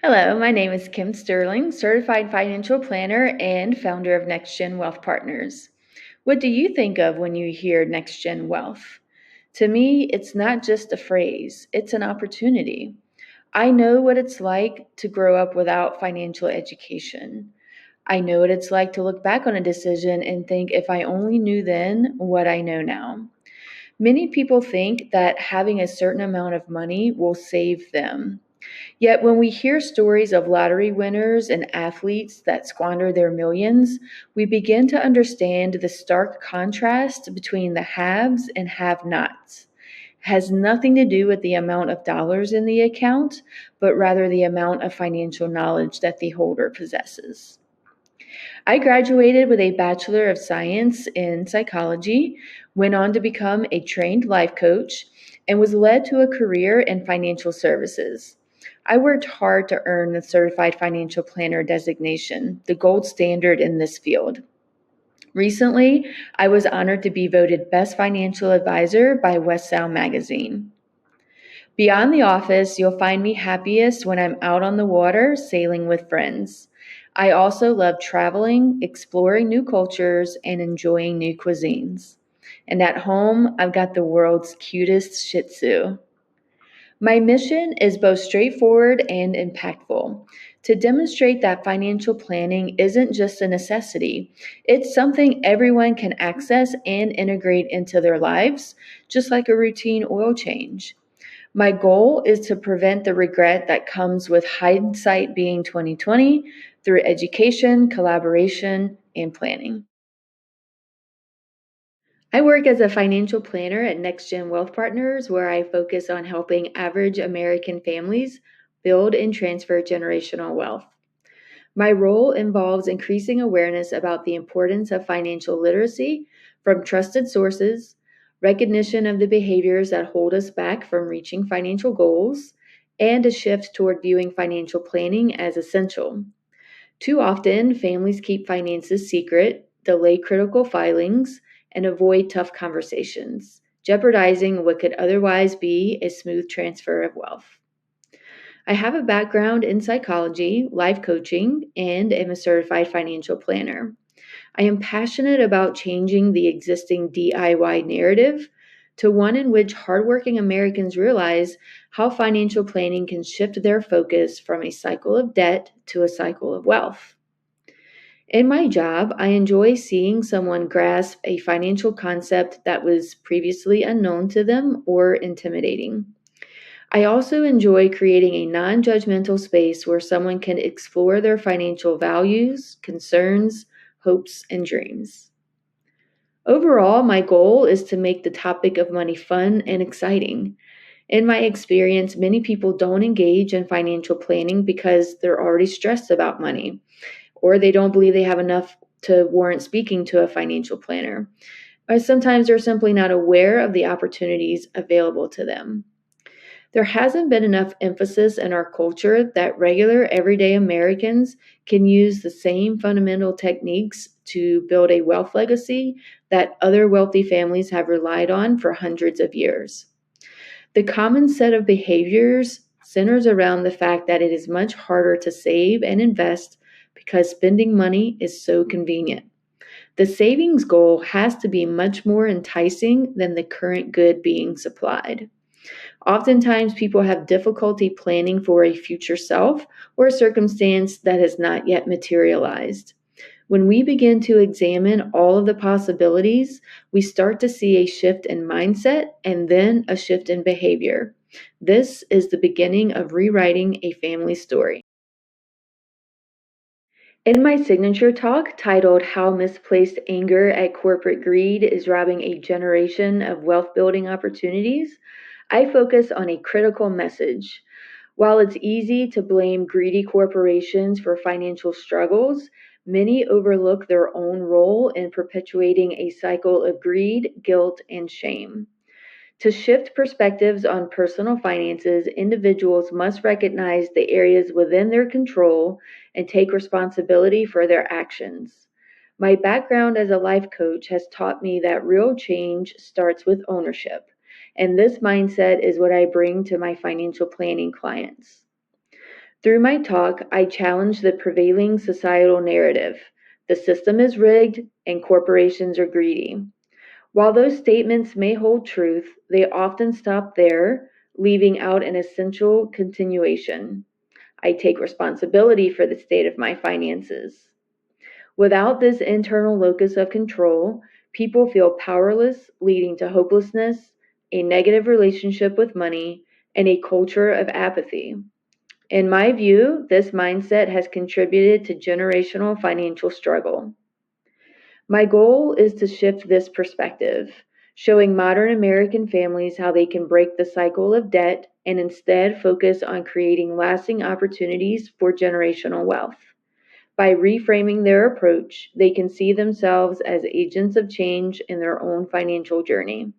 Hello, my name is Kim Stirling, certified financial planner and founder of NextGen Wealth Partners. What do you think of when you hear NextGen Wealth? To me, it's not just a phrase, it's an opportunity. I know what it's like to grow up without financial education. I know what it's like to look back on a decision and think if I only knew then what I know now. Many people think that having a certain amount of money will save them. Yet, when we hear stories of lottery winners and athletes that squander their millions, we begin to understand the stark contrast between the haves and have nots. It has nothing to do with the amount of dollars in the account, but rather the amount of financial knowledge that the holder possesses. I graduated with a Bachelor of Science in Psychology, went on to become a trained life coach, and was led to a career in financial services. I worked hard to earn the Certified Financial Planner designation, the gold standard in this field. Recently, I was honored to be voted Best Financial Advisor by West Sound Magazine. Beyond the office, you'll find me happiest when I'm out on the water sailing with friends. I also love traveling, exploring new cultures, and enjoying new cuisines. And at home, I've got the world's cutest Shih Tzu. My mission is both straightforward and impactful to demonstrate that financial planning isn't just a necessity, it's something everyone can access and integrate into their lives, just like a routine oil change. My goal is to prevent the regret that comes with hindsight being 2020 through education, collaboration, and planning. I work as a financial planner at NextGen Wealth Partners, where I focus on helping average American families build and transfer generational wealth. My role involves increasing awareness about the importance of financial literacy from trusted sources, recognition of the behaviors that hold us back from reaching financial goals, and a shift toward viewing financial planning as essential. Too often, families keep finances secret, delay critical filings, and avoid tough conversations, jeopardizing what could otherwise be a smooth transfer of wealth. I have a background in psychology, life coaching, and am a certified financial planner. I am passionate about changing the existing DIY narrative to one in which hardworking Americans realize how financial planning can shift their focus from a cycle of debt to a cycle of wealth. In my job, I enjoy seeing someone grasp a financial concept that was previously unknown to them or intimidating. I also enjoy creating a non judgmental space where someone can explore their financial values, concerns, hopes, and dreams. Overall, my goal is to make the topic of money fun and exciting. In my experience, many people don't engage in financial planning because they're already stressed about money, or they don't believe they have enough to warrant speaking to a financial planner, or sometimes they're simply not aware of the opportunities available to them. There hasn't been enough emphasis in our culture that regular, everyday Americans can use the same fundamental techniques to build a wealth legacy that other wealthy families have relied on for hundreds of years. The common set of behaviors centers around the fact that it is much harder to save and invest because spending money is so convenient. The savings goal has to be much more enticing than the current good being supplied. Oftentimes, people have difficulty planning for a future self or a circumstance that has not yet materialized. When we begin to examine all of the possibilities, we start to see a shift in mindset and then a shift in behavior. This is the beginning of rewriting a family story. In my signature talk titled How Misplaced Anger at Corporate Greed is Robbing a Generation of Wealth Building Opportunities, I focus on a critical message. While it's easy to blame greedy corporations for financial struggles, many overlook their own role in perpetuating a cycle of greed, guilt, and shame. To shift perspectives on personal finances, individuals must recognize the areas within their control and take responsibility for their actions. My background as a life coach has taught me that real change starts with ownership, and this mindset is what I bring to my financial planning clients. Through my talk, I challenge the prevailing societal narrative. The system is rigged and corporations are greedy. While those statements may hold truth, they often stop there, leaving out an essential continuation. I take responsibility for the state of my finances. Without this internal locus of control, people feel powerless, leading to hopelessness, a negative relationship with money, and a culture of apathy. In my view, this mindset has contributed to generational financial struggle. My goal is to shift this perspective, showing modern American families how they can break the cycle of debt and instead focus on creating lasting opportunities for generational wealth. By reframing their approach, they can see themselves as agents of change in their own financial journey.